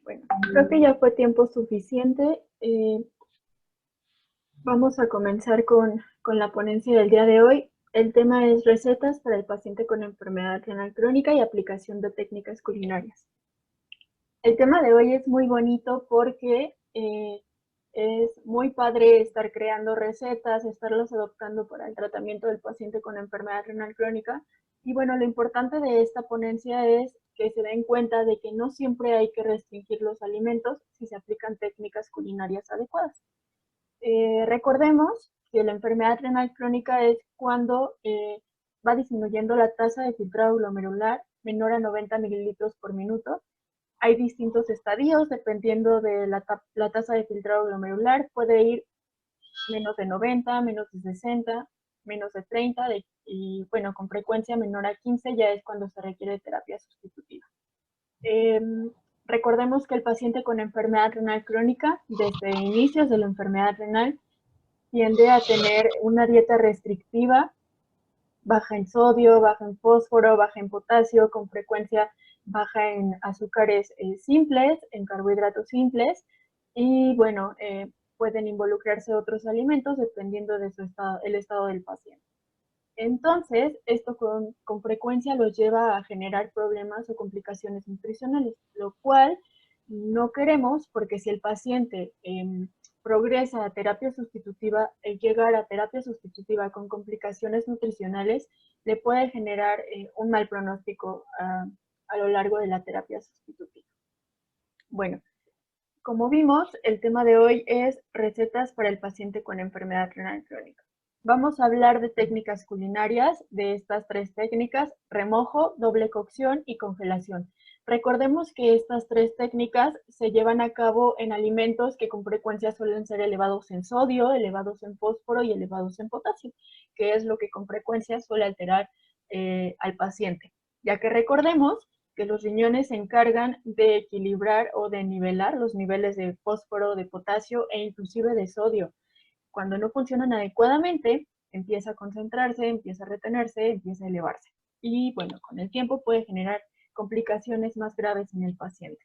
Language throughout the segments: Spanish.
Bueno, creo que ya fue tiempo suficiente. Vamos a comenzar con la ponencia del día de hoy. El tema es recetas para el paciente con enfermedad renal crónica y aplicación de técnicas culinarias. El tema de hoy es muy bonito porque es muy padre estar creando recetas, estarlas adoptando para el tratamiento del paciente con enfermedad renal crónica. Y bueno, lo importante de esta ponencia es que se den cuenta de que no siempre hay que restringir los alimentos si se aplican técnicas culinarias adecuadas. Recordemos que la enfermedad renal crónica es cuando va disminuyendo la tasa de filtrado glomerular menor a 90 mililitros por minuto. Hay distintos estadios dependiendo de la tasa de filtrado glomerular. Puede ir menos de 90, menos de 60, menos de 30 y bueno, con frecuencia menor a 15 ya es cuando se requiere terapia sustitutiva. Recordemos que el paciente con enfermedad renal crónica, desde inicios de la enfermedad renal, tiende a tener una dieta restrictiva, baja en sodio, baja en fósforo, baja en potasio, con frecuencia baja en azúcares simples, en carbohidratos simples, y bueno, pueden involucrarse otros alimentos dependiendo de el estado del paciente. Entonces, esto con frecuencia los lleva a generar problemas o complicaciones nutricionales, lo cual no queremos porque si el paciente progresa a terapia sustitutiva, el llegar a terapia sustitutiva con complicaciones nutricionales le puede generar un mal pronóstico a lo largo de la terapia sustitutiva. Bueno, como vimos, el tema de hoy es recetas para el paciente con enfermedad renal crónica. Vamos a hablar de técnicas culinarias, de estas tres técnicas: remojo, doble cocción y congelación. Recordemos que estas tres técnicas se llevan a cabo en alimentos que con frecuencia suelen ser elevados en sodio, elevados en fósforo y elevados en potasio, que es lo que con frecuencia suele alterar al paciente, ya que recordemos que los riñones se encargan de equilibrar o de nivelar los niveles de fósforo, de potasio e inclusive de sodio. Cuando no funcionan adecuadamente, empieza a concentrarse, empieza a retenerse, empieza a elevarse. Y bueno, con el tiempo puede generar complicaciones más graves en el paciente.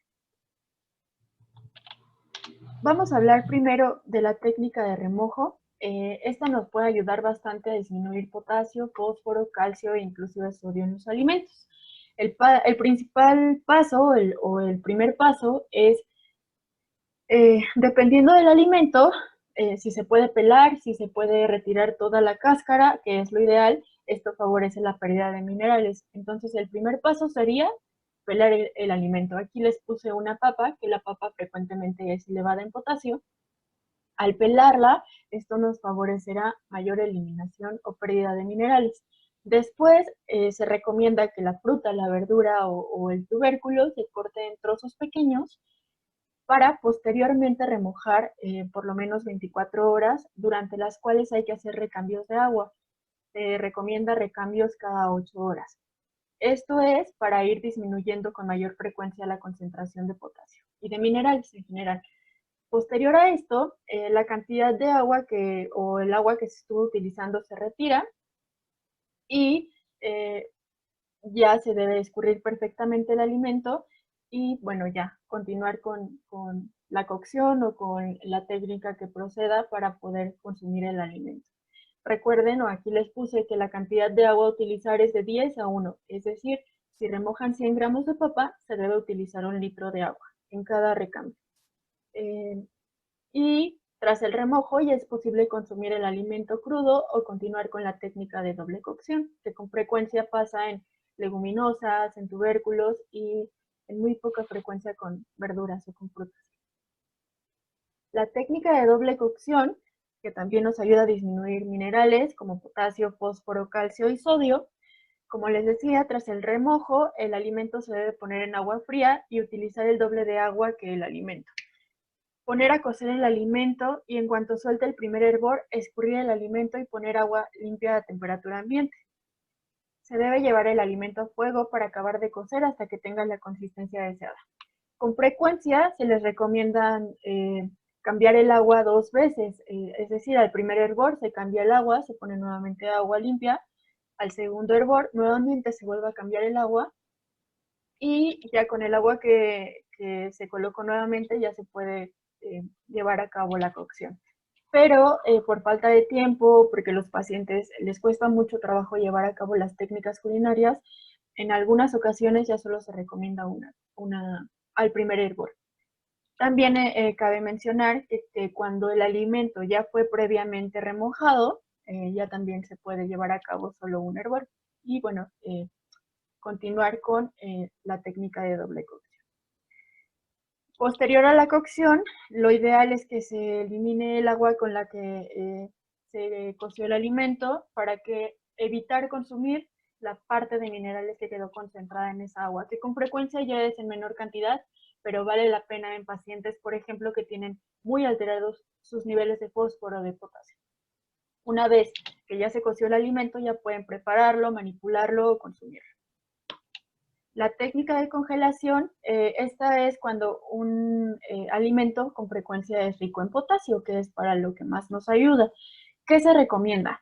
Vamos a hablar primero de la técnica de remojo. Esta nos puede ayudar bastante a disminuir potasio, fósforo, calcio e inclusive sodio en los alimentos. El principal paso o el primer paso es, dependiendo del alimento, si se puede pelar, si se puede retirar toda la cáscara, que es lo ideal. Esto favorece la pérdida de minerales. Entonces, el primer paso sería pelar el alimento. Aquí les puse una papa, que la papa frecuentemente es elevada en potasio. Al pelarla, esto nos favorecerá mayor eliminación o pérdida de minerales. Después, se recomienda que la fruta, la verdura o el tubérculo se corte en trozos pequeños para posteriormente remojar por lo menos 24 horas, durante las cuales hay que hacer recambios de agua. Se recomienda recambios cada 8 horas. Esto es para ir disminuyendo con mayor frecuencia la concentración de potasio y de minerales en general. Posterior a esto, la cantidad de agua o el agua que se estuvo utilizando se retira y ya se debe escurrir perfectamente el alimento y bueno, ya continuar con la cocción o con la técnica que proceda para poder consumir el alimento. Recuerden, o aquí les puse que la cantidad de agua a utilizar es de 10 a 1, es decir, si remojan 100 gramos de papa, se debe utilizar 1 litro de agua en cada recambio. Y tras el remojo ya es posible consumir el alimento crudo o continuar con la técnica de doble cocción, que con frecuencia pasa en leguminosas, en tubérculos y en muy poca frecuencia con verduras o con frutas. La técnica de doble cocción, que también nos ayuda a disminuir minerales como potasio, fósforo, calcio y sodio. Como les decía, tras el remojo, el alimento se debe poner en agua fría y utilizar el doble de agua que el alimento. Poner a cocer el alimento y en cuanto suelte el primer hervor, escurrir el alimento y poner agua limpia a temperatura ambiente. Se debe llevar el alimento a fuego para acabar de cocer hasta que tenga la consistencia deseada. Con frecuencia se les recomienda cambiar el agua 2 veces, es decir, al primer hervor se cambia el agua, se pone nuevamente agua limpia, al segundo hervor nuevamente se vuelve a cambiar el agua y ya con el agua que que se colocó nuevamente ya se puede llevar a cabo la cocción. Pero por falta de tiempo, porque a los pacientes les cuesta mucho trabajo llevar a cabo las técnicas culinarias, en algunas ocasiones ya solo se recomienda una al primer hervor. También cabe mencionar que cuando el alimento ya fue previamente remojado, ya también se puede llevar a cabo solo un hervor. Y bueno, continuar con la técnica de doble cocción. Posterior a la cocción, lo ideal es que se elimine el agua con la que se coció el alimento para que evitar consumir la parte de minerales que quedó concentrada en esa agua, que con frecuencia ya es en menor cantidad, pero vale la pena en pacientes, por ejemplo, que tienen muy alterados sus niveles de fósforo o de potasio. Una vez que ya se coció el alimento, ya pueden prepararlo, manipularlo o consumirlo. La técnica de congelación, esta es cuando un alimento con frecuencia es rico en potasio, que es para lo que más nos ayuda. ¿Qué se recomienda?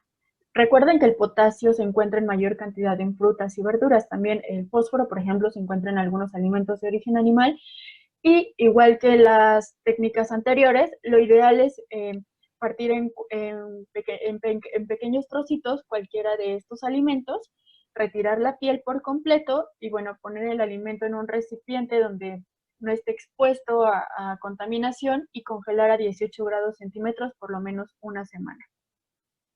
Recuerden que el potasio se encuentra en mayor cantidad en frutas y verduras. También el fósforo, por ejemplo, se encuentra en algunos alimentos de origen animal. Y igual que las técnicas anteriores, lo ideal es partir en pequeños trocitos cualquiera de estos alimentos, retirar la piel por completo y bueno, poner el alimento en un recipiente donde no esté expuesto a contaminación y congelar a 18 grados centímetros por lo menos una semana.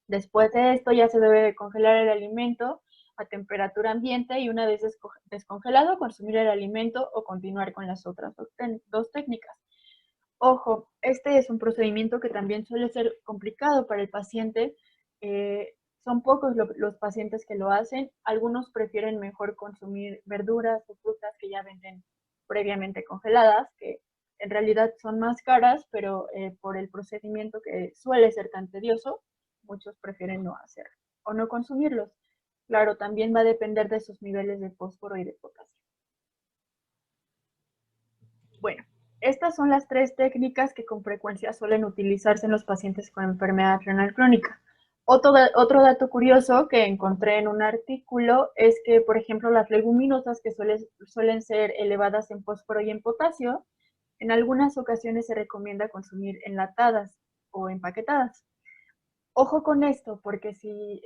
Después de esto ya se debe de congelar el alimento a temperatura ambiente y una vez descongelado, consumir el alimento o continuar con las otras dos técnicas. Ojo, este es un procedimiento que también suele ser complicado para el paciente. Son pocos los pacientes que lo hacen. Algunos prefieren mejor consumir verduras o frutas que ya venden previamente congeladas, que en realidad son más caras, pero por el procedimiento que suele ser tan tedioso, muchos prefieren no hacerlo o no consumirlos. Claro, también va a depender de sus niveles de fósforo y de potasio. Bueno, estas son las tres técnicas que con frecuencia suelen utilizarse en los pacientes con enfermedad renal crónica. Otro dato curioso que encontré en un artículo es que, por ejemplo, las leguminosas que suelen ser elevadas en fósforo y en potasio, en algunas ocasiones se recomienda consumir enlatadas o empaquetadas. Ojo con esto, porque si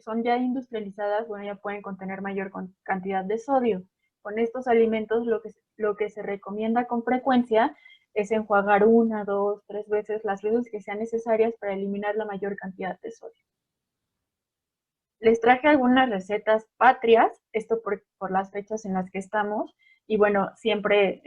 son ya industrializadas, bueno, ya pueden contener mayor cantidad de sodio. Con estos alimentos lo que se recomienda con frecuencia es enjuagar 1, 2, 3 veces las veces que sean necesarias para eliminar la mayor cantidad de sodio. Les traje algunas recetas patrias, esto por las fechas en las que estamos, y bueno, siempre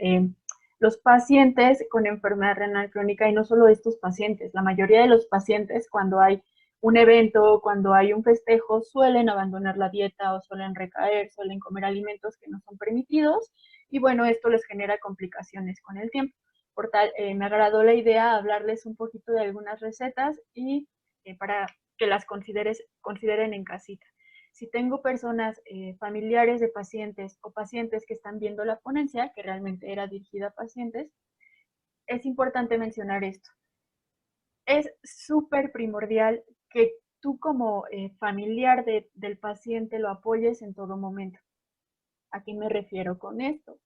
los pacientes con enfermedad renal crónica, y no solo estos pacientes, la mayoría de los pacientes cuando hay un evento, cuando hay un festejo, suelen abandonar la dieta o suelen recaer, suelen comer alimentos que no son permitidos, y bueno, esto les genera complicaciones con el tiempo. Por tal, me agradó la idea hablarles un poquito de algunas recetas y para que las consideren en casita. Si tengo personas familiares de pacientes o pacientes que están viendo la ponencia, que realmente era dirigida a pacientes, es importante mencionar esto. Es súper primordial que tú como familiar del paciente lo apoyes en todo momento. ¿A qué me refiero con esto?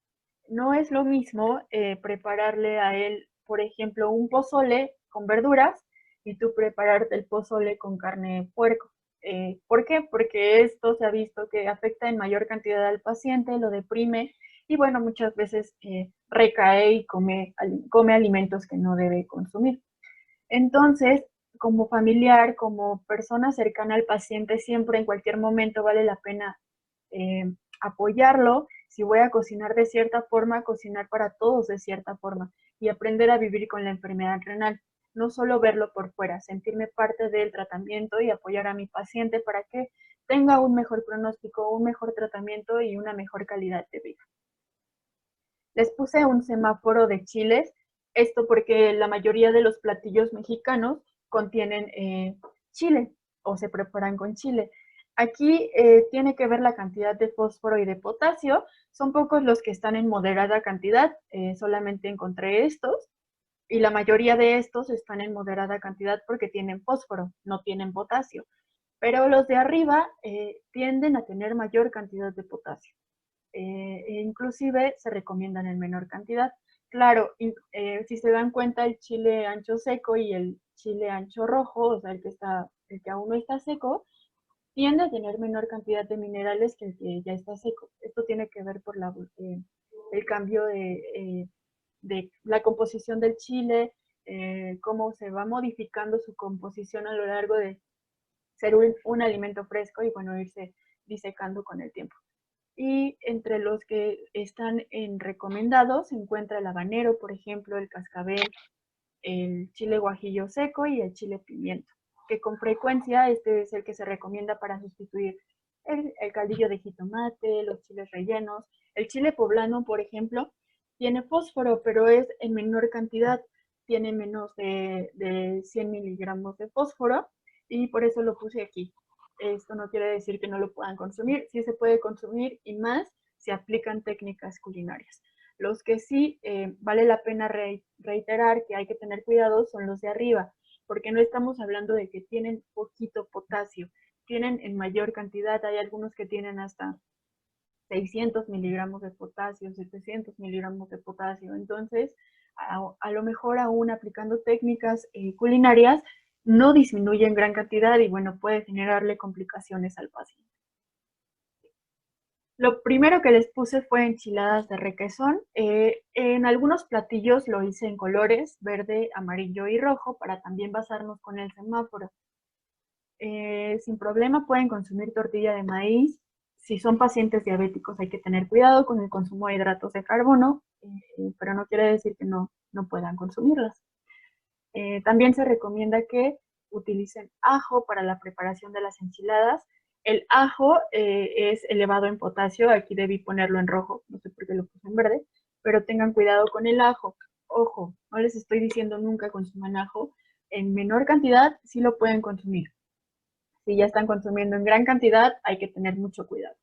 No es lo mismo prepararle a él, por ejemplo, un pozole con verduras y tú prepararte el pozole con carne de puerco. ¿Por qué? Porque esto se ha visto que afecta en mayor cantidad al paciente, lo deprime y bueno, muchas veces recae y come alimentos que no debe consumir. Entonces, como familiar, como persona cercana al paciente, siempre en cualquier momento vale la pena apoyarlo. Si voy a cocinar de cierta forma, cocinar para todos de cierta forma y aprender a vivir con la enfermedad renal. No solo verlo por fuera, sentirme parte del tratamiento y apoyar a mi paciente para que tenga un mejor pronóstico, un mejor tratamiento y una mejor calidad de vida. Les puse un semáforo de chiles, esto porque la mayoría de los platillos mexicanos contienen chile o se preparan con chile. Aquí tiene que ver la cantidad de fósforo y de potasio. Son pocos los que están en moderada cantidad, solamente encontré estos. Y la mayoría de estos están en moderada cantidad porque tienen fósforo, no tienen potasio. Pero los de arriba tienden a tener mayor cantidad de potasio. e inclusive se recomiendan en menor cantidad. Claro, si se dan cuenta, el chile ancho seco y el chile ancho rojo, o sea, el que aún no está seco, tiende a tener menor cantidad de minerales que el que ya está seco. Esto tiene que ver por el cambio de la composición del chile, cómo se va modificando su composición a lo largo de ser un alimento fresco y bueno, irse disecando con el tiempo. Y entre los que están en recomendados se encuentra el habanero, por ejemplo, el cascabel, el chile guajillo seco y el chile pimiento, que con frecuencia este es el que se recomienda para sustituir el caldillo de jitomate, los chiles rellenos. El chile poblano, por ejemplo, tiene fósforo, pero es en menor cantidad, tiene menos de 100 miligramos de fósforo y por eso lo puse aquí. Esto no quiere decir que no lo puedan consumir, sí se puede consumir y más si aplican técnicas culinarias. Los que sí vale la pena reiterar que hay que tener cuidado son los de arriba, porque no estamos hablando de que tienen poquito potasio, tienen en mayor cantidad, hay algunos que tienen hasta 600 miligramos de potasio, 700 miligramos de potasio, entonces a lo mejor aún aplicando técnicas culinarias no disminuye en gran cantidad y bueno, puede generarle complicaciones al paciente. Lo primero que les puse fue enchiladas de requesón. En algunos platillos lo hice en colores, verde, amarillo y rojo, para también basarnos con el semáforo. Sin problema pueden consumir tortilla de maíz. Si son pacientes diabéticos hay que tener cuidado con el consumo de hidratos de carbono, pero no quiere decir que no puedan consumirlas. También se recomienda que utilicen ajo para la preparación de las enchiladas. El ajo es elevado en potasio, aquí debí ponerlo en rojo, no sé por qué lo puse en verde, pero tengan cuidado con el ajo. Ojo, no les estoy diciendo nunca consuman ajo, en menor cantidad sí lo pueden consumir. Si ya están consumiendo en gran cantidad, hay que tener mucho cuidado.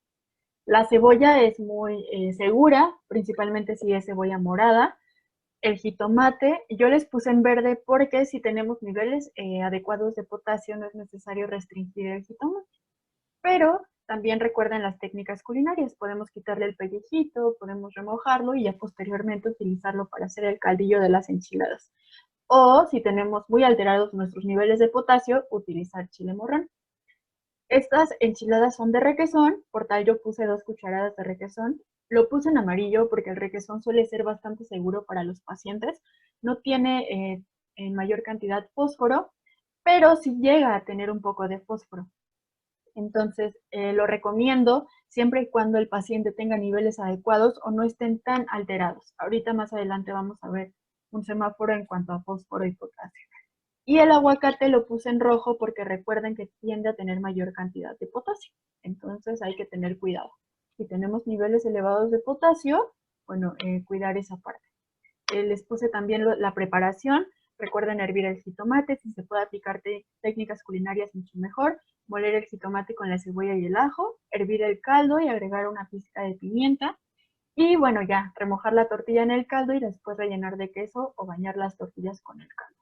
La cebolla es muy segura, principalmente si es cebolla morada. El jitomate, yo les puse en verde porque si tenemos niveles adecuados de potasio no es necesario restringir el jitomate. Pero también recuerden las técnicas culinarias, podemos quitarle el pellejito, podemos remojarlo y ya posteriormente utilizarlo para hacer el caldillo de las enchiladas. O si tenemos muy alterados nuestros niveles de potasio, utilizar chile morrón. Estas enchiladas son de requesón, por tal yo puse 2 cucharadas de requesón. Lo puse en amarillo porque el requesón suele ser bastante seguro para los pacientes. No tiene en mayor cantidad fósforo, pero sí llega a tener un poco de fósforo. Entonces, lo recomiendo siempre y cuando el paciente tenga niveles adecuados o no estén tan alterados. Ahorita más adelante vamos a ver un semáforo en cuanto a fósforo y potasio. Y el aguacate lo puse en rojo porque recuerden que tiende a tener mayor cantidad de potasio. Entonces hay que tener cuidado. Si tenemos niveles elevados de potasio, bueno, cuidar esa parte. Les puse también la preparación. Recuerden hervir el jitomate. Si se puede aplicar técnicas culinarias, mucho mejor. Moler el jitomate con la cebolla y el ajo. Hervir el caldo y agregar una pizca de pimienta. Y bueno, ya, remojar la tortilla en el caldo y después rellenar de queso o bañar las tortillas con el caldo.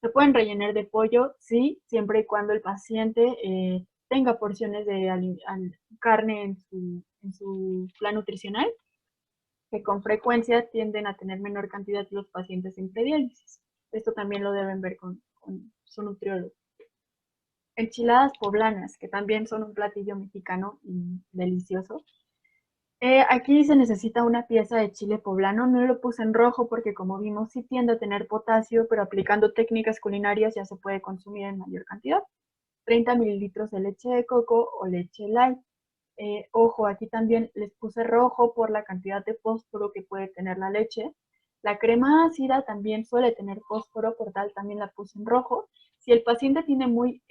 Se pueden rellenar de pollo, sí, siempre y cuando el paciente tenga porciones de carne en su plan nutricional, que con frecuencia tienden a tener menor cantidad los pacientes en prediálisis. Esto también lo deben ver con su nutriólogo. Enchiladas poblanas, que también son un platillo mexicano delicioso. Aquí se necesita una pieza de chile poblano, no lo puse en rojo porque como vimos sí tiende a tener potasio, pero aplicando técnicas culinarias ya se puede consumir en mayor cantidad. 30 mililitros de leche de coco o leche light. Ojo, aquí también les puse rojo por la cantidad de fósforo que puede tener la leche. La crema ácida también suele tener fósforo, por tal también la puse en rojo. Si el paciente tiene muy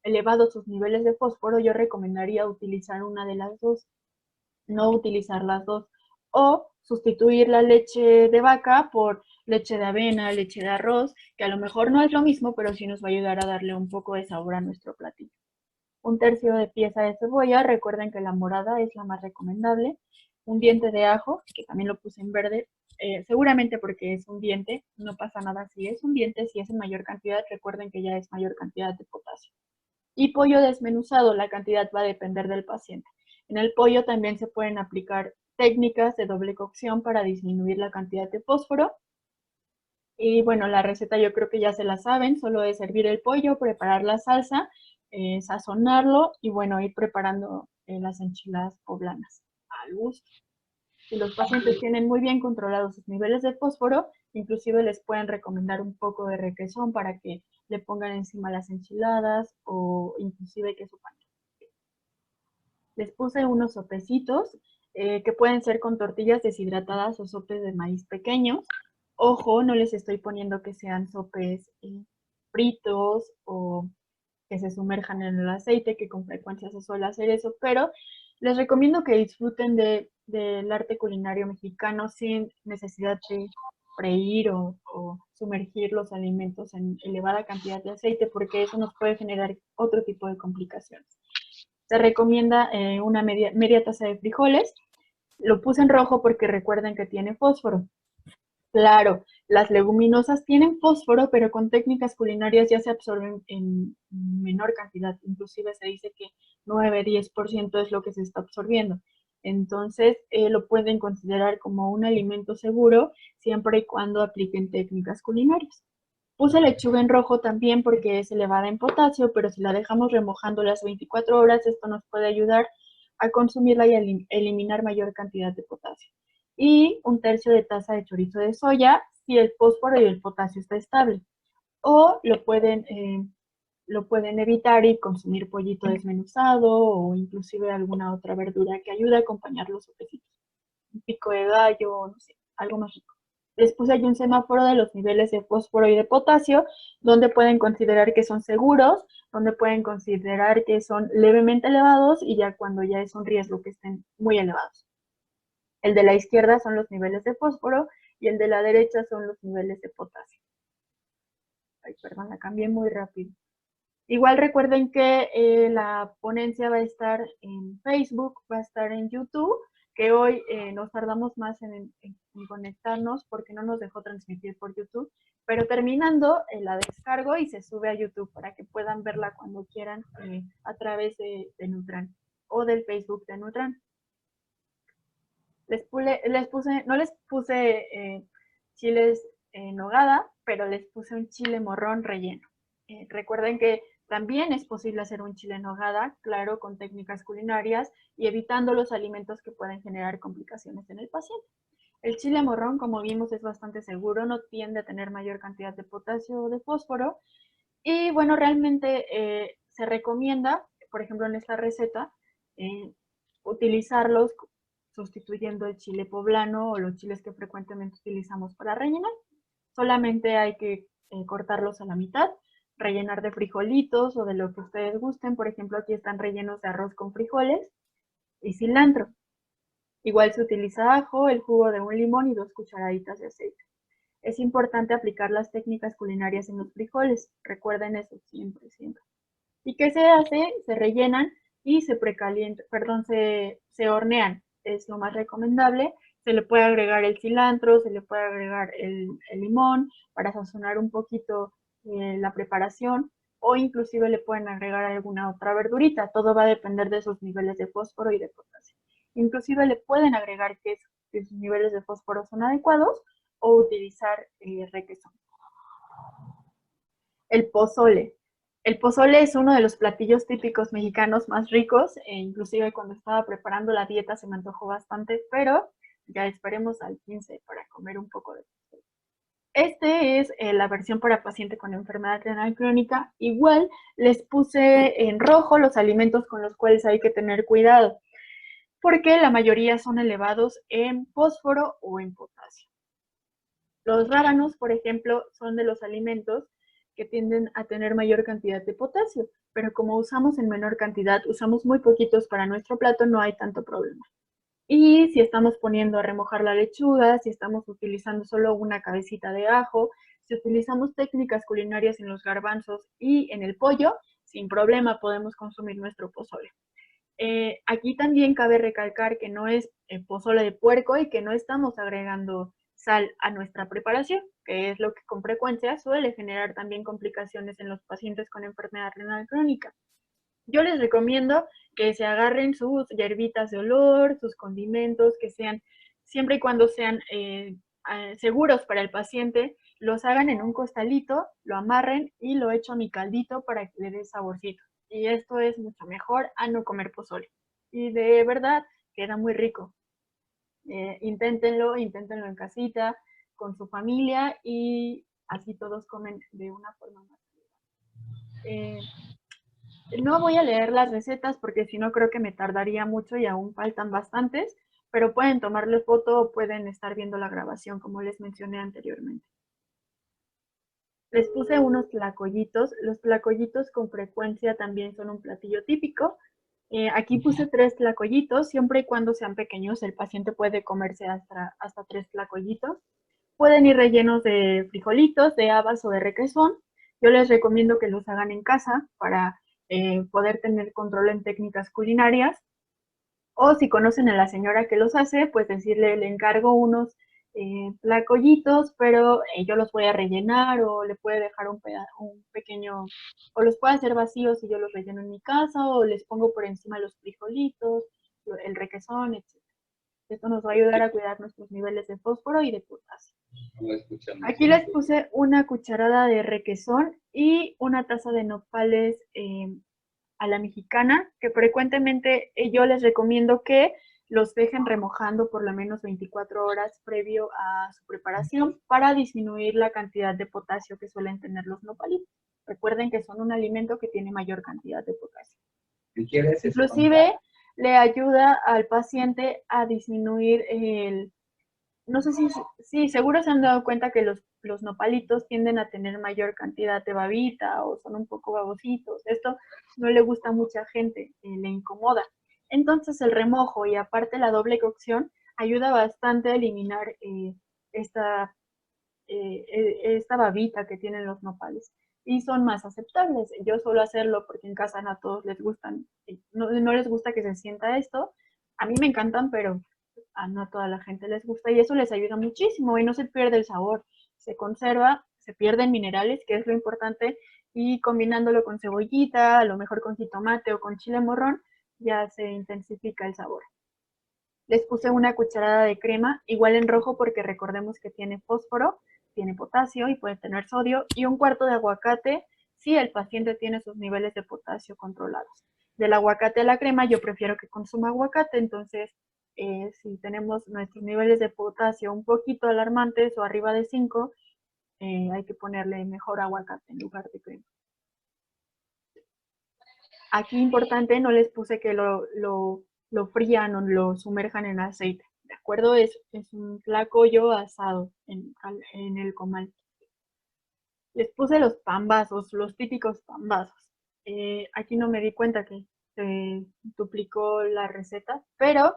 elevados sus niveles de fósforo, yo recomendaría utilizar una de las dos, no utilizar las dos, o sustituir la leche de vaca por leche de avena, leche de arroz, que a lo mejor no es lo mismo, pero sí nos va a ayudar a darle un poco de sabor a nuestro platillo. 1/3 de pieza de cebolla, recuerden que la morada es la más recomendable. Un diente de ajo, que también lo puse en verde, seguramente porque es un diente, no pasa nada si es un diente, si es en mayor cantidad, recuerden que ya es mayor cantidad de potasio. Y pollo desmenuzado, la cantidad va a depender del paciente. En el pollo también se pueden aplicar técnicas de doble cocción para disminuir la cantidad de fósforo. Y bueno, la receta yo creo que ya se la saben, solo es hervir el pollo, preparar la salsa, sazonarlo y bueno, ir preparando las enchiladas poblanas al gusto. Si los pacientes tienen muy bien controlados sus niveles de fósforo, inclusive les pueden recomendar un poco de requesón para que le pongan encima las enchiladas o inclusive queso panela. Les puse unos sopecitos que pueden ser con tortillas deshidratadas o sopes de maíz pequeños. Ojo, no les estoy poniendo que sean sopes fritos o que se sumerjan en el aceite, que con frecuencia se suele hacer eso, pero les recomiendo que disfruten del arte culinario mexicano sin necesidad de freír o sumergir los alimentos en elevada cantidad de aceite, porque eso nos puede generar otro tipo de complicaciones. Se recomienda una media taza de frijoles. Lo puse en rojo porque recuerden que tiene fósforo. Claro, las leguminosas tienen fósforo, pero con técnicas culinarias ya se absorben en menor cantidad. Inclusive se dice que 9-10% es lo que se está absorbiendo. Entonces, lo pueden considerar como un alimento seguro siempre y cuando apliquen técnicas culinarias. Puse lechuga en rojo también porque es elevada en potasio, pero si la dejamos remojando las 24 horas, esto nos puede ayudar a consumirla y eliminar mayor cantidad de potasio. Y un tercio de taza de chorizo de soya si el fósforo y el potasio está estable. O lo pueden evitar y consumir pollito desmenuzado o inclusive alguna otra verdura que ayude a acompañar los sopecitos. Un pico de gallo, no sé, algo más rico. Les puse ahí un semáforo de los niveles de fósforo y de potasio, donde pueden considerar que son seguros, donde pueden considerar que son levemente elevados y ya cuando ya es un riesgo que estén muy elevados. El de la izquierda son los niveles de fósforo y el de la derecha son los niveles de potasio. Ay, perdón, la cambié muy rápido. Igual recuerden que la ponencia va a estar en Facebook, va a estar en YouTube, que hoy nos tardamos más en conectarnos porque no nos dejó transmitir por YouTube, pero terminando la descargo y se sube a YouTube para que puedan verla cuando quieran a través de Nutran o del Facebook de Nutran. No les puse chiles en nogada, pero les puse un chile morrón relleno. Recuerden que también es posible hacer un chile en nogada, claro, con técnicas culinarias y evitando los alimentos que pueden generar complicaciones en el paciente. El chile morrón, como vimos, es bastante seguro, no tiende a tener mayor cantidad de potasio o de fósforo. Y bueno, realmente se recomienda, por ejemplo, en esta receta, utilizarlos sustituyendo el chile poblano o los chiles que frecuentemente utilizamos para rellenar. Solamente hay que cortarlos a la mitad, rellenar de frijolitos o de lo que ustedes gusten. Por ejemplo, aquí están rellenos de arroz con frijoles y cilantro. Igual se utiliza ajo, el jugo de un limón y 2 cucharaditas de aceite. Es importante aplicar las técnicas culinarias en los frijoles. Recuerden eso siempre, siempre. ¿Y qué se hace? Se rellenan y se precalientan, perdón, se hornean. Es lo más recomendable. Se le puede agregar el cilantro, se le puede agregar el limón para sazonar un poquito la preparación o inclusive le pueden agregar alguna otra verdurita. Todo va a depender de sus niveles de fósforo y de potasio. Inclusive le pueden agregar queso si sus niveles de fósforo son adecuados o utilizar requesón. El pozole. El pozole es uno de los platillos típicos mexicanos más ricos, inclusive cuando estaba preparando la dieta se me antojó bastante, pero ya esperemos al 15 para comer un poco de pozole. Este es la versión para paciente con enfermedad renal crónica. Igual les puse en rojo los alimentos con los cuales hay que tener cuidado, porque la mayoría son elevados en fósforo o en potasio. Los rábanos, por ejemplo, son de los alimentos que tienden a tener mayor cantidad de potasio, pero como usamos en menor cantidad, usamos muy poquitos para nuestro plato, no hay tanto problema. Y si estamos poniendo a remojar la lechuga, si estamos utilizando solo una cabecita de ajo, si utilizamos técnicas culinarias en los garbanzos y en el pollo, sin problema podemos consumir nuestro pozole. Aquí también cabe recalcar que no es pozole de puerco y que no estamos agregando sal a nuestra preparación, que es lo que con frecuencia suele generar también complicaciones en los pacientes con enfermedad renal crónica. Yo les recomiendo que se agarren sus hierbitas de olor, sus condimentos, que sean, siempre y cuando sean seguros para el paciente, los hagan en un costalito, lo amarren y lo echo a mi caldito para que le dé saborcito. Y esto es mucho mejor a no comer pozole. Y de verdad queda muy rico. Inténtenlo en casita, con su familia y así todos comen de una forma más. No voy a leer las recetas porque si no creo que me tardaría mucho y aún faltan bastantes, pero pueden tomarle foto o pueden estar viendo la grabación como les mencioné anteriormente. Les puse unos tlacoyitos. Los tlacoyitos con frecuencia también son un platillo típico. Aquí puse 3 tlacoyitos, siempre y cuando sean pequeños, el paciente puede comerse hasta 3 tlacoyitos. Pueden ir rellenos de frijolitos, de habas o de requesón. Yo les recomiendo que los hagan en casa para poder tener control en técnicas culinarias. O si conocen a la señora que los hace, pues decirle, le encargo unos tlacoyitos, pero yo los voy a rellenar o le puede dejar un pequeño, o los puede hacer vacíos y yo los relleno en mi casa o les pongo por encima los frijolitos, el requesón, etc. Esto nos va a ayudar a cuidar nuestros niveles de fósforo y de potasio. Aquí les puse una cucharada de requesón y una taza de nopales a la mexicana, que frecuentemente yo les recomiendo que los dejen remojando por lo menos 24 horas previo a su preparación para disminuir la cantidad de potasio que suelen tener los nopalitos. Recuerden que son un alimento que tiene mayor cantidad de potasio. Inclusive le ayuda al paciente a disminuir no sé si seguro se han dado cuenta que los nopalitos tienden a tener mayor cantidad de babita o son un poco babositos. Esto no le gusta a mucha gente, le incomoda. Entonces el remojo y aparte la doble cocción ayuda bastante a eliminar esta, esta babita que tienen los nopales y son más aceptables. Yo suelo hacerlo porque en casa no a todos les gustan, no les gusta que se sienta esto. A mí me encantan, pero no a toda la gente les gusta y eso les ayuda muchísimo y no se pierde el sabor, se conserva, se pierden minerales, que es lo importante, y combinándolo con cebollita, a lo mejor con jitomate o con chile morrón, ya se intensifica el sabor. Les puse una cucharada de crema, igual en rojo porque recordemos que tiene fósforo, tiene potasio y puede tener sodio, y un cuarto de aguacate si el paciente tiene sus niveles de potasio controlados. Del aguacate a la crema yo prefiero que consuma aguacate, entonces si tenemos nuestros niveles de potasio un poquito alarmantes o arriba de 5, hay que ponerle mejor aguacate en lugar de crema. Aquí importante, no les puse que lo frían o lo sumerjan en aceite, ¿de acuerdo? Es un tlacoyo asado en el comal. Les puse los pambazos, los típicos pambazos. Aquí no me di cuenta que se duplicó la receta, pero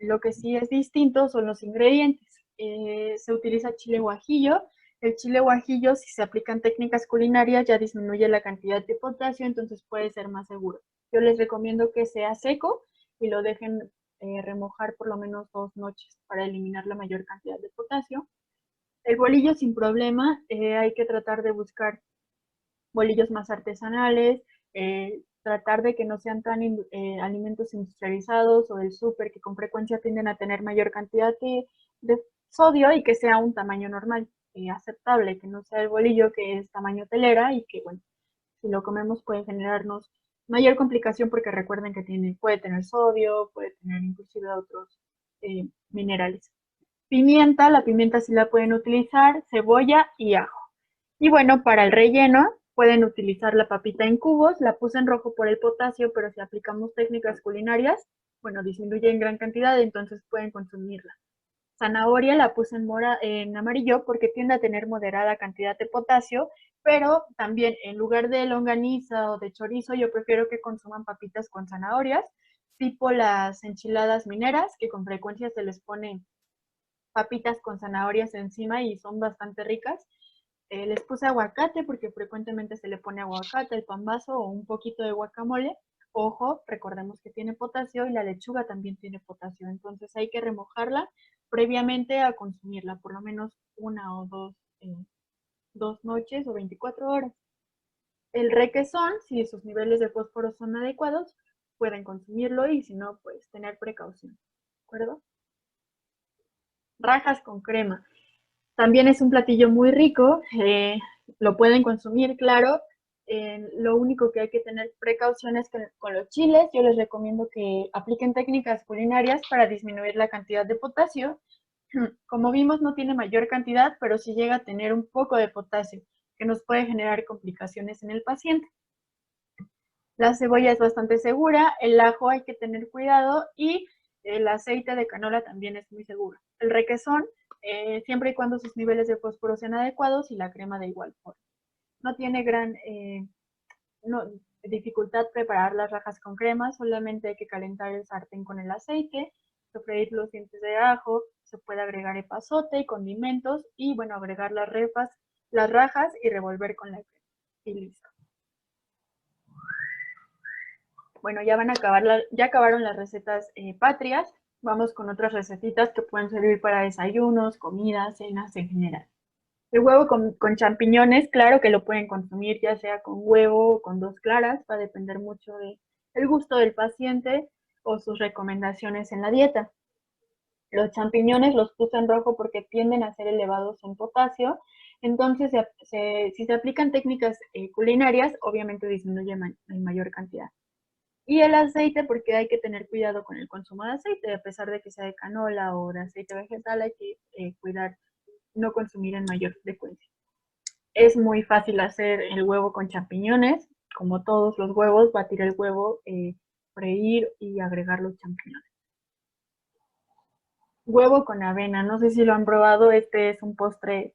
lo que sí es distinto son los ingredientes. Se utiliza chile guajillo. El chile guajillo, si se aplican técnicas culinarias, ya disminuye la cantidad de potasio, entonces puede ser más seguro. Yo les recomiendo que sea seco y lo dejen remojar por lo menos 2 noches para eliminar la mayor cantidad de potasio. El bolillo sin problema, hay que tratar de buscar bolillos más artesanales, tratar de que no sean tan alimentos industrializados o del súper que con frecuencia tienden a tener mayor cantidad de sodio y que sea un tamaño normal, aceptable, que no sea el bolillo que es tamaño telera y que, bueno, si lo comemos puede generarnos mayor complicación porque recuerden que puede tener sodio, puede tener inclusive otros minerales. Pimienta, la pimienta sí la pueden utilizar, cebolla y ajo. Y bueno, para el relleno pueden utilizar la papita en cubos, la puse en rojo por el potasio, pero si aplicamos técnicas culinarias, bueno, disminuye en gran cantidad, entonces pueden consumirla. Zanahoria la puse en amarillo porque tiende a tener moderada cantidad de potasio, pero también en lugar de longaniza o de chorizo, yo prefiero que consuman papitas con zanahorias, tipo las enchiladas mineras, que con frecuencia se les pone papitas con zanahorias encima y son bastante ricas. Les puse aguacate porque frecuentemente se le pone aguacate, el pambazo o un poquito de guacamole. Ojo, recordemos que tiene potasio y la lechuga también tiene potasio, entonces hay que remojarla previamente a consumirla, por lo menos una o dos noches o 24 horas. El requesón, si sus niveles de fósforo son adecuados, pueden consumirlo y si no, pues tener precaución. ¿De acuerdo? Rajas con crema. También es un platillo muy rico, lo pueden consumir, claro. Lo único que hay que tener precaución es que con los chiles yo les recomiendo que apliquen técnicas culinarias para disminuir la cantidad de potasio. Como vimos, no tiene mayor cantidad, pero sí llega a tener un poco de potasio, que nos puede generar complicaciones en el paciente. La cebolla es bastante segura, el ajo hay que tener cuidado y el aceite de canola también es muy seguro. El requesón, siempre y cuando sus niveles de fósforo sean adecuados y la crema de igual forma. No tiene gran dificultad preparar las rajas con crema, solamente hay que calentar el sartén con el aceite, sofreír los dientes de ajo, se puede agregar epazote y condimentos y bueno, agregar las rajas y revolver con la crema. Y listo. Bueno, ya van a acabar ya acabaron las recetas patrias. Vamos con otras recetitas que pueden servir para desayunos, comidas, cenas en general. El huevo con champiñones, claro que lo pueden consumir ya sea con huevo o con 2 claras, va a depender mucho del gusto del paciente o sus recomendaciones en la dieta. Los champiñones los puse en rojo porque tienden a ser elevados en potasio, entonces si se aplican técnicas culinarias, obviamente disminuye en mayor cantidad. Y el aceite, porque hay que tener cuidado con el consumo de aceite, a pesar de que sea de canola o de aceite vegetal, hay que cuidar no consumir en mayor frecuencia. Es muy fácil hacer el huevo con champiñones, como todos los huevos, batir el huevo, freír y agregar los champiñones. Huevo con avena, no sé si lo han probado, este es un postre,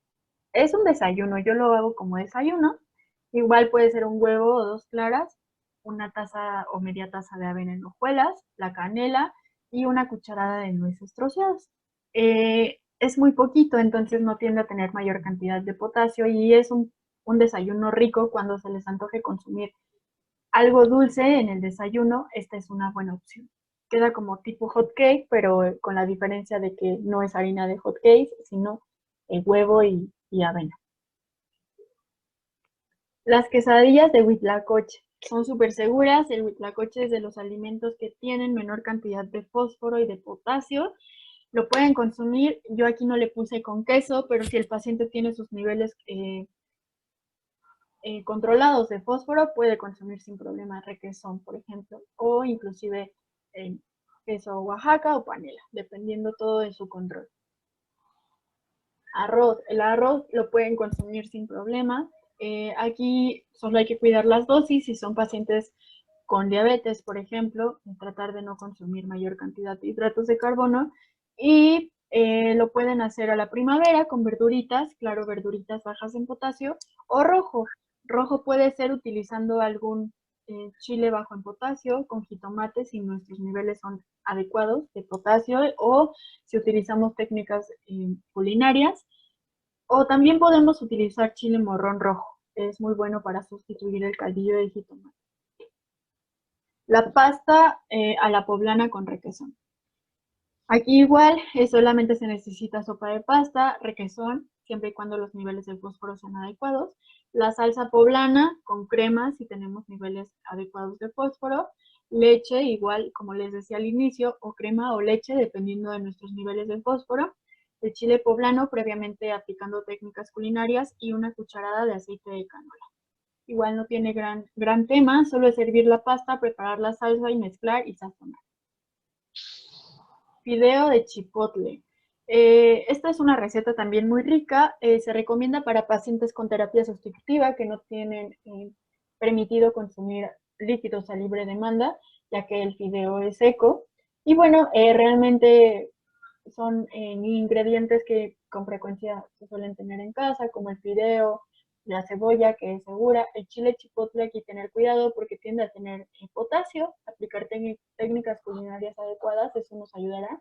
es un desayuno, yo lo hago como desayuno. Igual puede ser un huevo o 2 claras, una taza o media taza de avena en hojuelas, la canela y una cucharada de nueces troceadas. Es muy poquito, entonces no tiende a tener mayor cantidad de potasio y es un desayuno rico cuando se les antoje consumir algo dulce en el desayuno, esta es una buena opción. Queda como tipo hot cake, pero con la diferencia de que no es harina de hot cake, sino el huevo y avena. Las quesadillas de huitlacoche son súper seguras. El huitlacoche es de los alimentos que tienen menor cantidad de fósforo y de potasio. Lo pueden consumir. Yo aquí no le puse con queso, pero si el paciente tiene sus niveles controlados de fósforo, puede consumir sin problema requesón, por ejemplo, o inclusive queso Oaxaca o panela, dependiendo todo de su control. Arroz, el arroz lo pueden consumir sin problema. Aquí solo hay que cuidar las dosis. Si son pacientes con diabetes, por ejemplo, tratar de no consumir mayor cantidad de hidratos de carbono. Y lo pueden hacer a la primavera con verduritas, claro, verduritas bajas en potasio, o rojo. Rojo puede ser utilizando algún chile bajo en potasio, con jitomate si nuestros niveles son adecuados de potasio, o si utilizamos técnicas culinarias, o también podemos utilizar chile morrón rojo. Es muy bueno para sustituir el caldillo de jitomate. La pasta a la poblana con requesón. Aquí igual solamente se necesita sopa de pasta, requesón, siempre y cuando los niveles de fósforo sean adecuados. La salsa poblana con crema si tenemos niveles adecuados de fósforo. Leche, igual como les decía al inicio, o crema o leche, dependiendo de nuestros niveles de fósforo. El chile poblano, previamente aplicando técnicas culinarias, y una cucharada de aceite de canola. Igual no tiene gran tema, solo es servir la pasta, preparar la salsa y mezclar y sazonar. Fideo de chipotle. Esta es una receta también muy rica. Se recomienda para pacientes con terapia sustitutiva que no tienen permitido consumir líquidos a libre demanda, ya que el fideo es seco. Y bueno, realmente son ingredientes que con frecuencia se suelen tener en casa, como el fideo, la cebolla, que es segura, el chile chipotle, aquí tener cuidado porque tiende a tener potasio. Aplicar técnicas culinarias adecuadas, eso nos ayudará.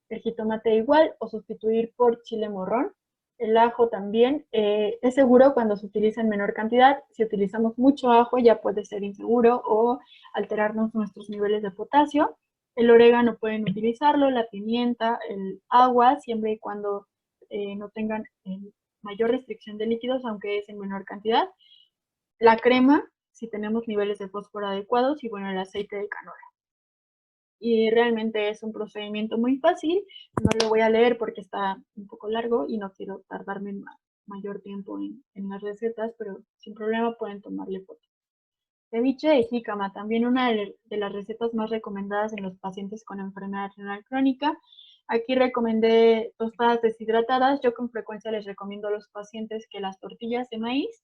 El jitomate igual, o sustituir por chile morrón. El ajo también es seguro cuando se utiliza en menor cantidad. Si utilizamos mucho ajo ya puede ser inseguro o alterarnos nuestros niveles de potasio. El orégano pueden utilizarlo, la pimienta, el agua, siempre y cuando no tengan mayor restricción de líquidos, aunque es en menor cantidad. la crema, si tenemos niveles de fósforo adecuados, y bueno, el aceite de canola. Y realmente es un procedimiento muy fácil, no lo voy a leer porque está un poco largo y no quiero tardarme mayor tiempo en las recetas, pero sin problema pueden tomarle foto. Ceviche de jícama, también una de las recetas más recomendadas en los pacientes con enfermedad renal crónica. Aquí recomendé tostadas deshidratadas. Yo con frecuencia les recomiendo a los pacientes que las tortillas de maíz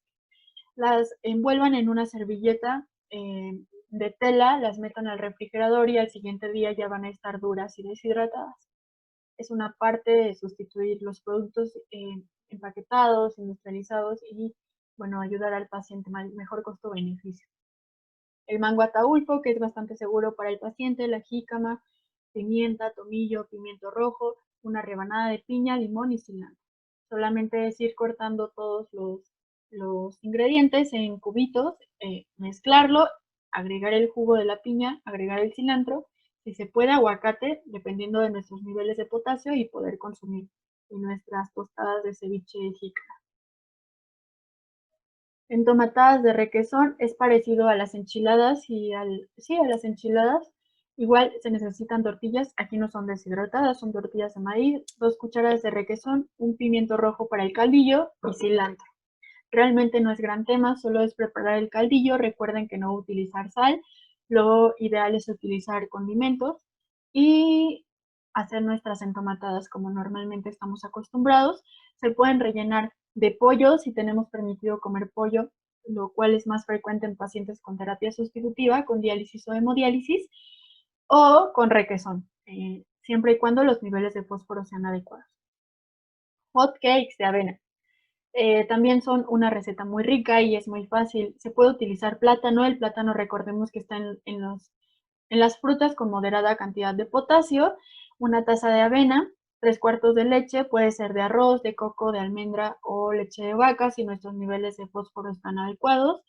las envuelvan en una servilleta de tela, las metan al refrigerador y al siguiente día ya van a estar duras y deshidratadas. Es una parte de sustituir los productos empaquetados, industrializados y, bueno, ayudar al paciente, mejor costo-beneficio. El mango ataulfo, que es bastante seguro para el paciente, la jícama, pimienta, tomillo, pimiento rojo, una rebanada de piña, limón y cilantro. Solamente es ir cortando todos los ingredientes en cubitos, mezclarlo, agregar el jugo de la piña, agregar el cilantro, si se puede aguacate, dependiendo de nuestros niveles de potasio, y poder consumir en nuestras tostadas de ceviche de jícama. Entomatadas de requesón es parecido a las enchiladas y a las enchiladas. Igual se necesitan tortillas, aquí no son deshidratadas, son tortillas de maíz, 2 cucharadas de requesón, un pimiento rojo para el caldillo y cilantro. Realmente no es gran tema, solo es preparar el caldillo. Recuerden que no utilizar sal, lo ideal es utilizar condimentos y hacer nuestras entomatadas como normalmente estamos acostumbrados. Se pueden rellenar de pollo si tenemos permitido comer pollo, lo cual es más frecuente en pacientes con terapia sustitutiva, con diálisis o hemodiálisis, o con requesón, siempre y cuando los niveles de fósforo sean adecuados. Hot cakes de avena. También son una receta muy rica y es muy fácil. Se puede utilizar plátano. El plátano, recordemos que está en las frutas con moderada cantidad de potasio. Una taza de avena, 3 cuartos de leche, puede ser de arroz, de coco, de almendra o leche de vaca si nuestros niveles de fósforo están adecuados.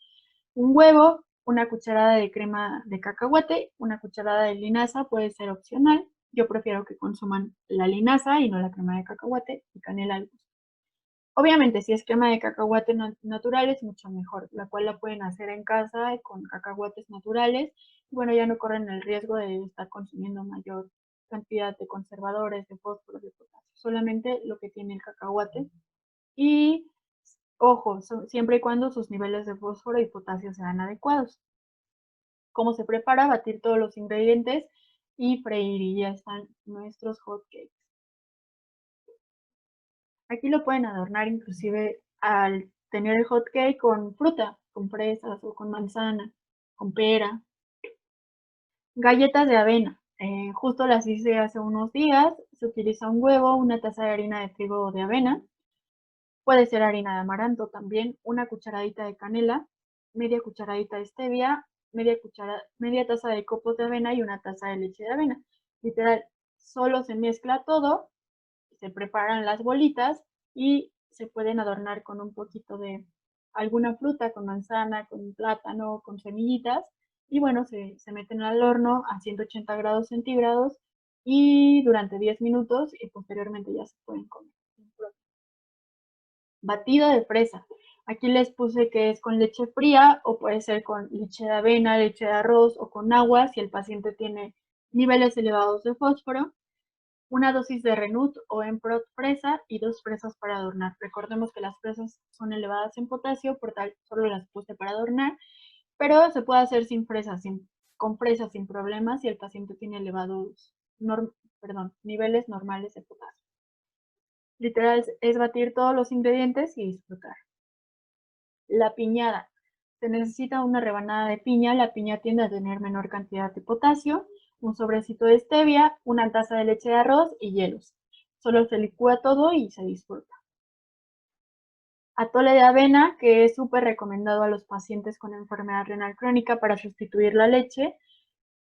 Un huevo, una cucharada de crema de cacahuate, una cucharada de linaza, puede ser opcional. Yo prefiero que consuman la linaza y no la crema de cacahuate, y canela al gusto. Obviamente, si es crema de cacahuate natural es mucho mejor, la cual la pueden hacer en casa con cacahuates naturales. Y bueno, ya no corren el riesgo de estar consumiendo mayor cantidad de conservadores, de fósforo, de potasio. Solamente lo que tiene el cacahuate. Y ojo, siempre y cuando sus niveles de fósforo y potasio sean adecuados. ¿Cómo se prepara? Batir todos los ingredientes y freír, y ya están nuestros hot cakes. Aquí lo pueden adornar inclusive al tener el hot cake con fruta, con fresas o con manzana, con pera. Galletas de avena. Justo las hice hace unos días. Se utiliza un huevo, una taza de harina de trigo o de avena. Puede ser harina de amaranto también, una cucharadita de canela, media cucharadita de stevia, media taza de copos de avena y una taza de leche de avena. Literal, solo se mezcla todo, se preparan las bolitas y se pueden adornar con un poquito de alguna fruta, con manzana, con plátano, con semillitas. Y bueno, se meten al horno a 180 grados centígrados y durante 10 minutos, y posteriormente ya se pueden comer. Batido de fresa. Aquí les puse que es con leche fría o puede ser con leche de avena, leche de arroz o con agua si el paciente tiene niveles elevados de fósforo. Una dosis de Renut o Emprot fresa y 2 fresas para adornar. Recordemos que las fresas son elevadas en potasio, por tal solo las puse para adornar, pero se puede hacer sin fresas, con fresas sin problemas si el paciente tiene elevados niveles normales de potasio. Literal es batir todos los ingredientes y disfrutar. La piñada. Se necesita una rebanada de piña. La piña tiende a tener menor cantidad de potasio, un sobrecito de stevia, una taza de leche de arroz y hielos. Solo se licúa todo y se disfruta. Atole de avena, que es súper recomendado a los pacientes con enfermedad renal crónica para sustituir la leche.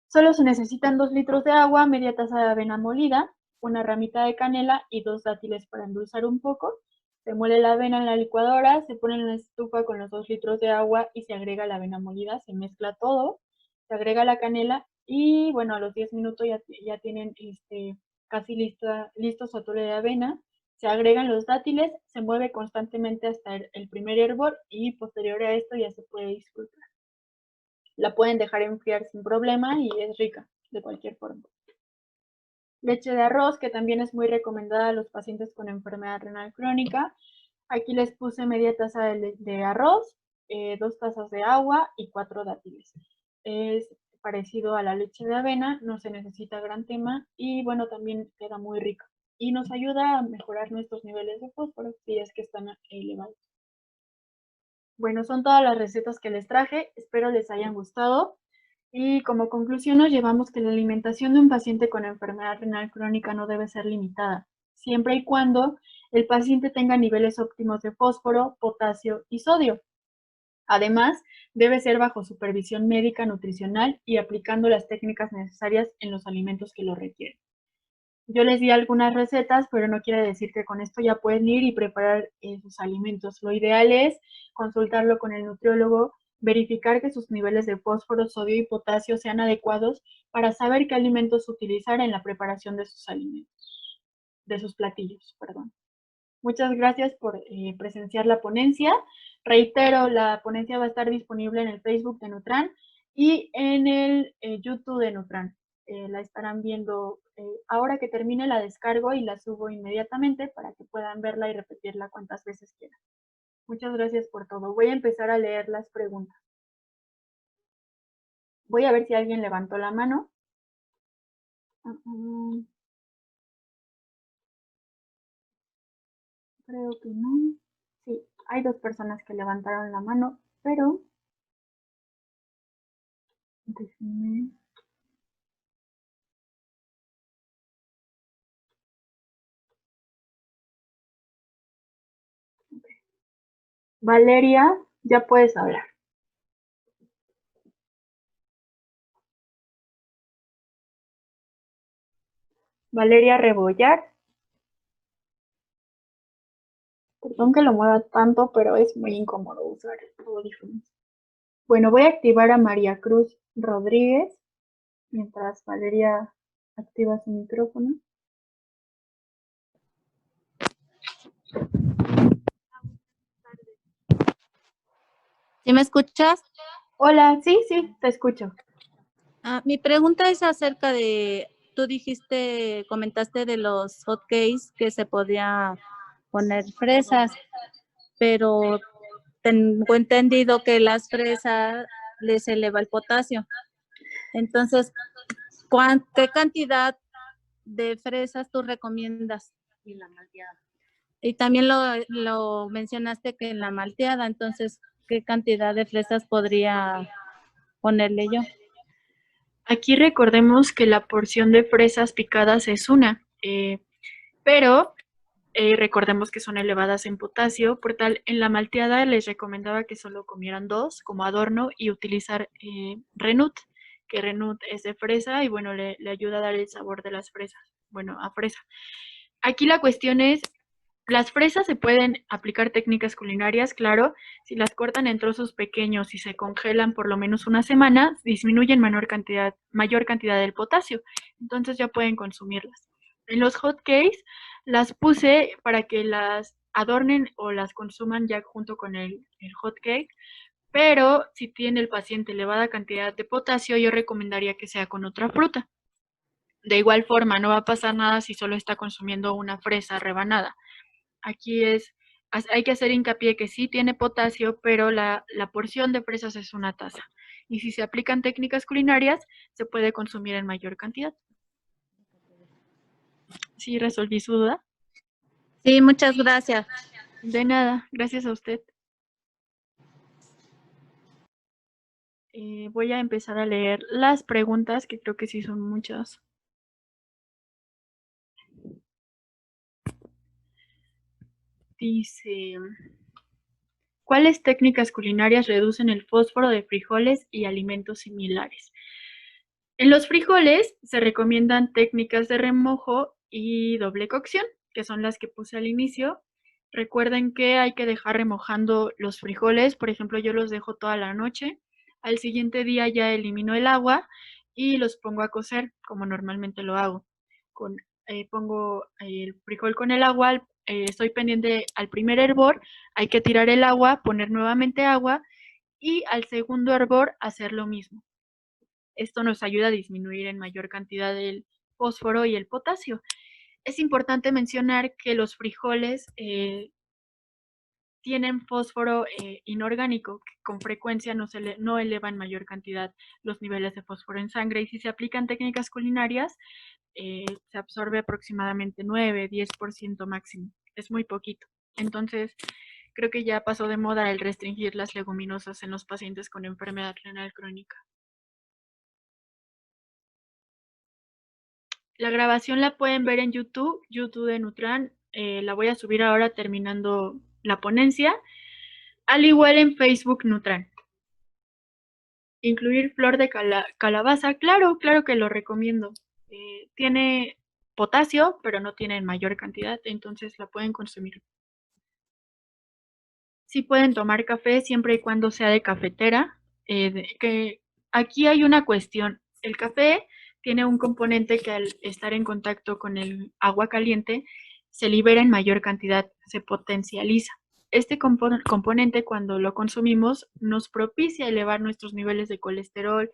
Solo se necesitan 2 litros de agua, media taza de avena molida, una ramita de canela y 2 dátiles para endulzar un poco. Se muele la avena en la licuadora, se pone en la estufa con los 2 litros de agua y se agrega la avena molida, se mezcla todo, se agrega la canela y bueno, a los 10 minutos ya tienen casi listo su atole de avena. Se agregan los dátiles, se mueve constantemente hasta el primer hervor y posterior a esto ya se puede disfrutar. La pueden dejar enfriar sin problema y es rica de cualquier forma. Leche de arroz, que también es muy recomendada a los pacientes con enfermedad renal crónica. Aquí les puse media taza de arroz, 2 tazas de agua y 4 dátiles. Es parecido a la leche de avena, no se necesita gran tema y bueno, también queda muy rico. Y nos ayuda a mejorar nuestros niveles de fósforo si es que están elevados. Bueno, son todas las recetas que les traje, espero les hayan gustado. Y como conclusión nos llevamos que la alimentación de un paciente con enfermedad renal crónica no debe ser limitada, siempre y cuando el paciente tenga niveles óptimos de fósforo, potasio y sodio. Además, debe ser bajo supervisión médica nutricional y aplicando las técnicas necesarias en los alimentos que lo requieren. Yo les di algunas recetas, pero no quiere decir que con esto ya pueden ir y preparar sus alimentos. Lo ideal es consultarlo con el nutriólogo, verificar que sus niveles de fósforo, sodio y potasio sean adecuados para saber qué alimentos utilizar en la preparación de sus alimentos, de sus platillos, perdón. Muchas gracias por presenciar la ponencia. Reitero, la ponencia va a estar disponible en el Facebook de Nutran y en el YouTube de Nutran. La estarán viendo ahora que termine, la descargo y la subo inmediatamente para que puedan verla y repetirla cuantas veces quieran. Muchas gracias por todo. Voy a empezar a leer las preguntas. Voy a ver si alguien levantó la mano. Creo que no. Sí, hay 2 personas que levantaron la mano, pero déjenme. Valeria, ya puedes hablar. Valeria Rebollar. Perdón que lo mueva tanto, pero es muy incómodo usar audífonos. Bueno, voy a activar a María Cruz Rodríguez mientras Valeria activa su micrófono. ¿Sí me escuchas? Hola, sí, te escucho. Mi pregunta es acerca de, tú comentaste de los hotcakes que se podía poner fresas, pero tengo entendido que las fresas les eleva el potasio. Entonces, ¿qué cantidad de fresas tú recomiendas? Y la malteada. Y también lo mencionaste que en la malteada, entonces, ¿qué cantidad de fresas podría ponerle yo? Aquí recordemos que la porción de fresas picadas es una, pero recordemos que son elevadas en potasio, por tal, en la malteada les recomendaba que solo comieran 2 como adorno y utilizar Renut, que Renut es de fresa y bueno, le ayuda a dar el sabor de las fresas, bueno, a fresa. Aquí la cuestión es, las fresas se pueden aplicar técnicas culinarias, claro, si las cortan en trozos pequeños y se congelan por lo menos una semana, disminuyen mayor cantidad del potasio, entonces ya pueden consumirlas. En los hot cakes las puse para que las adornen o las consuman ya junto con el hot cake, pero si tiene el paciente elevada cantidad de potasio, yo recomendaría que sea con otra fruta. De igual forma, no va a pasar nada si solo está consumiendo una fresa rebanada. Aquí hay que hacer hincapié que sí tiene potasio, pero la porción de fresas es una taza. Y si se aplican técnicas culinarias, se puede consumir en mayor cantidad. ¿Sí resolví su duda? Sí, muchas gracias. De nada, gracias a usted. Voy a empezar a leer las preguntas, que creo que sí son muchas. Dice, ¿cuáles técnicas culinarias reducen el fósforo de frijoles y alimentos similares? En los frijoles se recomiendan técnicas de remojo y doble cocción, que son las que puse al inicio. Recuerden que hay que dejar remojando los frijoles, por ejemplo, yo los dejo toda la noche. Al siguiente día ya elimino el agua y los pongo a cocer, como normalmente lo hago. Pongo el frijol con el agua, estoy pendiente al primer hervor, hay que tirar el agua, poner nuevamente agua y al segundo hervor hacer lo mismo. Esto nos ayuda a disminuir en mayor cantidad el fósforo y el potasio. Es importante mencionar que los frijoles tienen fósforo inorgánico, que con frecuencia no eleva en mayor cantidad los niveles de fósforo en sangre, y si se aplican técnicas culinarias, se absorbe aproximadamente 9-10% máximo. Es muy poquito. Entonces, creo que ya pasó de moda el restringir las leguminosas en los pacientes con enfermedad renal crónica. La grabación la pueden ver en YouTube de Nutran. La voy a subir ahora terminando la ponencia. Al igual en Facebook Nutran. Incluir flor de calabaza, claro que lo recomiendo. Tiene potasio, pero no tiene en mayor cantidad, entonces la pueden consumir. Sí pueden tomar café siempre y cuando sea de cafetera. Que aquí hay una cuestión. El café tiene un componente que al estar en contacto con el agua caliente se libera en mayor cantidad, se potencializa. Este componente, cuando lo consumimos, nos propicia elevar nuestros niveles de colesterol,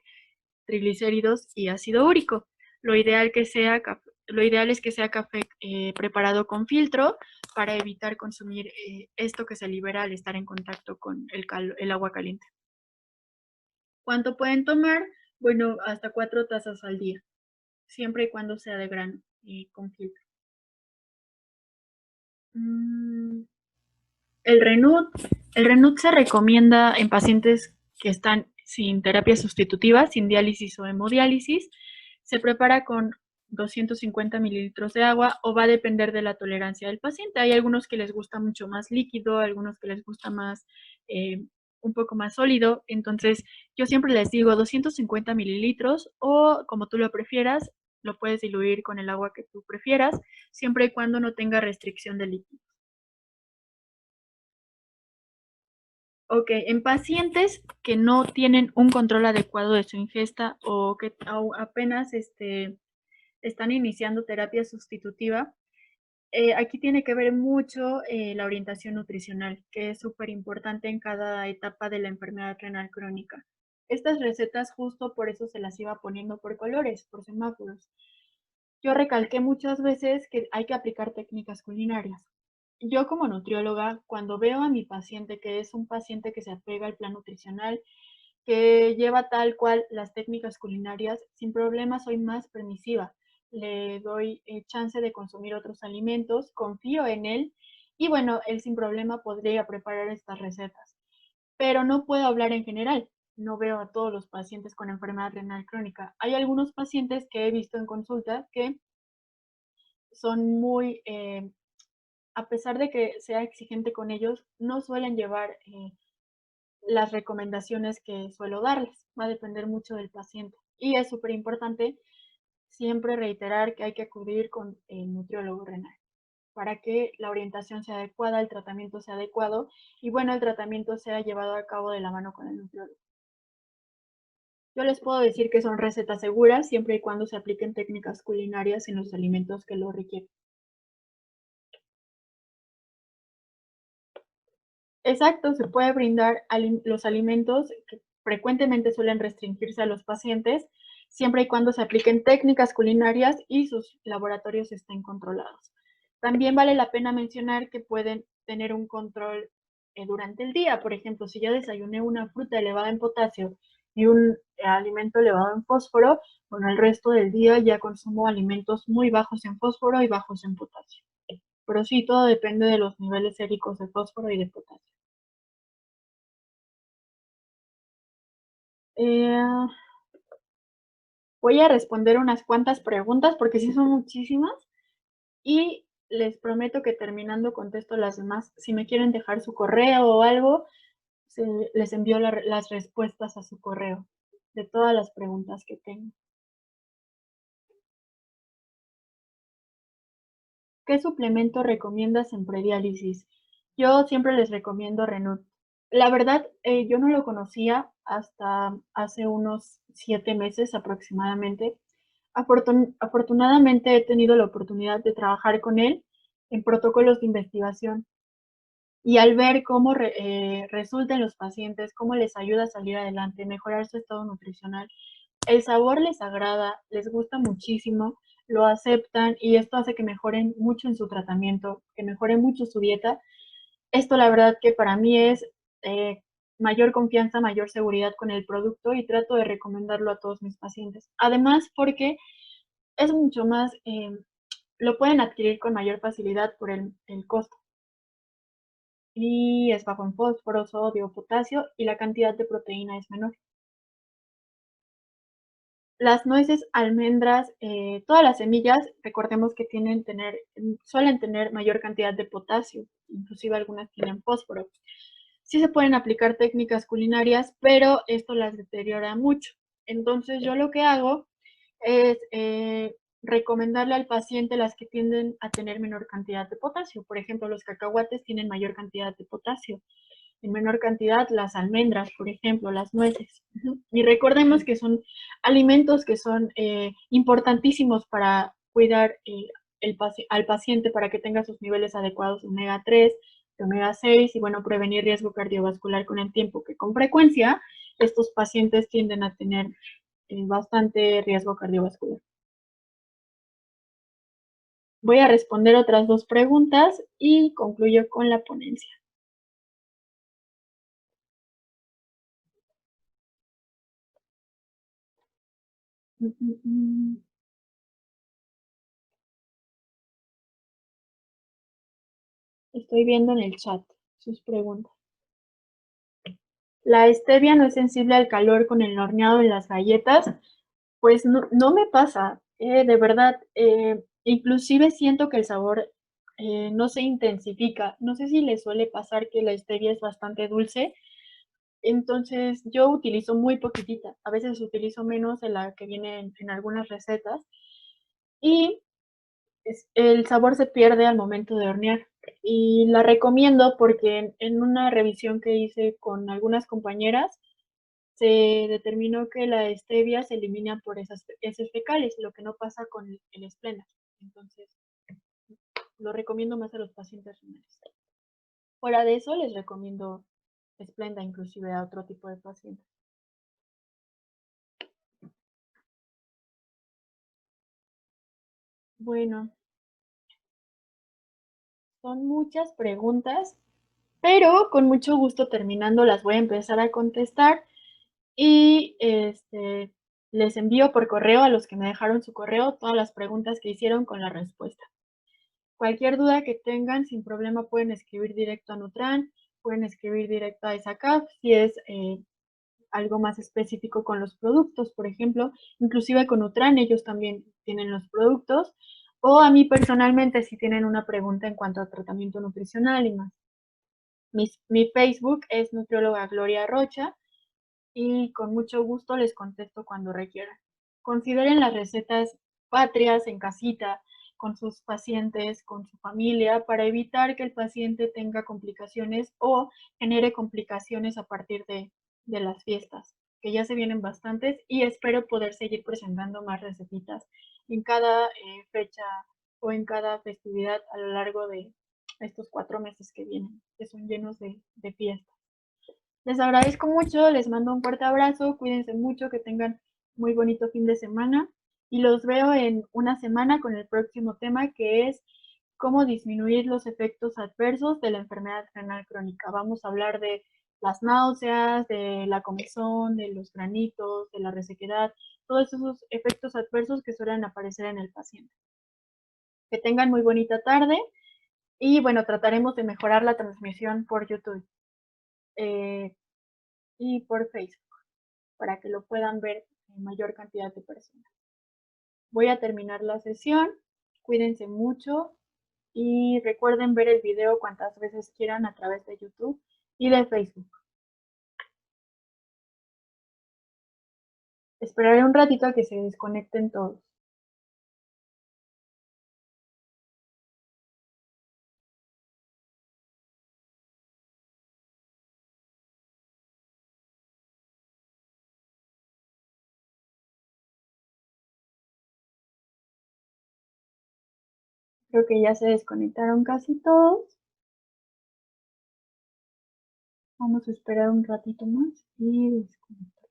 triglicéridos y ácido úrico. Lo ideal es que sea café preparado con filtro para evitar consumir esto que se libera al estar en contacto con el agua caliente. ¿Cuánto pueden tomar? Bueno, hasta 4 tazas al día, siempre y cuando sea de grano y con filtro. El Renut se recomienda en pacientes que están sin terapia sustitutiva, sin diálisis o hemodiálisis. Se prepara con 250 mililitros de agua o va a depender de la tolerancia del paciente. Hay algunos que les gusta mucho más líquido, algunos que les gusta más, un poco más sólido. Entonces, yo siempre les digo 250 mililitros o como tú lo prefieras, lo puedes diluir con el agua que tú prefieras, siempre y cuando no tenga restricción de líquido. Ok, en pacientes que no tienen un control adecuado de su ingesta o que apenas están iniciando terapia sustitutiva, aquí tiene que ver mucho la orientación nutricional, que es súper importante en cada etapa de la enfermedad renal crónica. Estas recetas justo por eso se las iba poniendo por colores, por semáforos. Yo recalqué muchas veces que hay que aplicar técnicas culinarias. Yo como nutrióloga, cuando veo a mi paciente, que es un paciente que se apega al plan nutricional, que lleva tal cual las técnicas culinarias, sin problema soy más permisiva. Le doy chance de consumir otros alimentos, confío en él y bueno, él sin problema podría preparar estas recetas. Pero no puedo hablar en general. No veo a todos los pacientes con enfermedad renal crónica. Hay algunos pacientes que he visto en consulta que son muy, a pesar de que sea exigente con ellos, no suelen llevar las recomendaciones que suelo darles. Va a depender mucho del paciente. Y es súper importante siempre reiterar que hay que acudir con el nutriólogo renal para que la orientación sea adecuada, el tratamiento sea adecuado y bueno, el tratamiento sea llevado a cabo de la mano con el nutriólogo. Yo les puedo decir que son recetas seguras siempre y cuando se apliquen técnicas culinarias en los alimentos que lo requieren. Exacto, se puede brindar los alimentos que frecuentemente suelen restringirse a los pacientes, siempre y cuando se apliquen técnicas culinarias y sus laboratorios estén controlados. También vale la pena mencionar que pueden tener un control durante el día. Por ejemplo, si yo desayuné una fruta elevada en potasio y un alimento elevado en fósforo, bueno, el resto del día ya consumo alimentos muy bajos en fósforo y bajos en potasio. Pero sí, todo depende de los niveles séricos de fósforo y de potasio. Eh, Voy a responder unas cuantas preguntas porque sí son muchísimas y les prometo que terminando contesto las demás. Si me quieren dejar su correo o algo, les envío las respuestas a su correo de todas las preguntas que tengo. ¿Qué suplemento recomiendas en prediálisis? Yo siempre les recomiendo Renut. La verdad, yo no lo conocía hasta hace unos 7 meses aproximadamente. Afortunadamente he tenido la oportunidad de trabajar con él. en protocolos de investigación. Y al ver cómo resulta en los pacientes, cómo les ayuda a salir adelante, mejorar su estado nutricional, el sabor les agrada, les gusta muchísimo, lo aceptan y esto hace que mejoren mucho en su tratamiento, que mejoren mucho su dieta. Esto la verdad que para mí es mayor confianza, mayor seguridad con el producto y trato de recomendarlo a todos mis pacientes. Además, porque es mucho más, lo pueden adquirir con mayor facilidad por el costo. Y es bajo en fósforo, sodio, potasio y la cantidad de proteína es menor. Las nueces, almendras, todas las semillas, recordemos que suelen tener mayor cantidad de potasio, inclusive algunas tienen fósforo. Sí se pueden aplicar técnicas culinarias, pero esto las deteriora mucho. Entonces yo lo que hago es recomendarle al paciente las que tienden a tener menor cantidad de potasio. Por ejemplo, los cacahuates tienen mayor cantidad de potasio. En menor cantidad las almendras, por ejemplo, las nueces. Y recordemos que son alimentos que son importantísimos para cuidar al paciente para que tenga sus niveles adecuados de omega 3, de omega 6 y bueno, prevenir riesgo cardiovascular con el tiempo, que con frecuencia estos pacientes tienden a tener bastante riesgo cardiovascular. Voy a responder otras 2 preguntas y concluyo con la ponencia. Mm, mm, mm. Estoy viendo en el chat sus preguntas. La stevia no es sensible al calor con el horneado de las galletas. Pues no me pasa, de verdad, inclusive siento que el sabor no se intensifica. No sé si le suele pasar que la stevia es bastante dulce, entonces yo utilizo muy poquitita. A veces utilizo menos de la que viene en algunas recetas y el sabor se pierde al momento de hornear. Y la recomiendo porque en una revisión que hice con algunas compañeras, se determinó que la stevia se elimina por esas heces fecales, lo que no pasa con el Splenda. Entonces, lo recomiendo más a los pacientes renales. Fuera de eso, les recomiendo Splenda inclusive a otro tipo de pacientes. Bueno, son muchas preguntas, pero con mucho gusto terminando las voy a empezar a contestar y les envío por correo a los que me dejaron su correo todas las preguntas que hicieron con la respuesta. Cualquier duda que tengan, sin problema pueden escribir directo a Nutran, pueden escribir directo a ESACAP si es algo más específico con los productos, por ejemplo, inclusive con Nutran, ellos también tienen los productos, o a mí personalmente si tienen una pregunta en cuanto a tratamiento nutricional y más. Mi Facebook es nutrióloga Gloria Rocha y con mucho gusto les contesto cuando requieran. Consideren las recetas patrias en casita, con sus pacientes, con su familia, para evitar que el paciente tenga complicaciones o genere complicaciones a partir de las fiestas, que ya se vienen bastantes y espero poder seguir presentando más recetitas en cada fecha o en cada festividad a lo largo de estos 4 meses que vienen, que son llenos de fiestas. Les agradezco mucho, les mando un fuerte abrazo, cuídense mucho, que tengan muy bonito fin de semana y los veo en una semana con el próximo tema que es cómo disminuir los efectos adversos de la enfermedad renal crónica. Vamos a hablar de las náuseas, de la comezón, de los granitos, de la resequedad, todos esos efectos adversos que suelen aparecer en el paciente. Que tengan muy bonita tarde y bueno, trataremos de mejorar la transmisión por YouTube. Y por Facebook para que lo puedan ver en mayor cantidad de personas. Voy a terminar la sesión, cuídense mucho y recuerden ver el video cuantas veces quieran a través de YouTube y de Facebook. Esperaré un ratito a que se desconecten todos. Creo que ya se desconectaron casi todos. Vamos a esperar un ratito más y desconectar.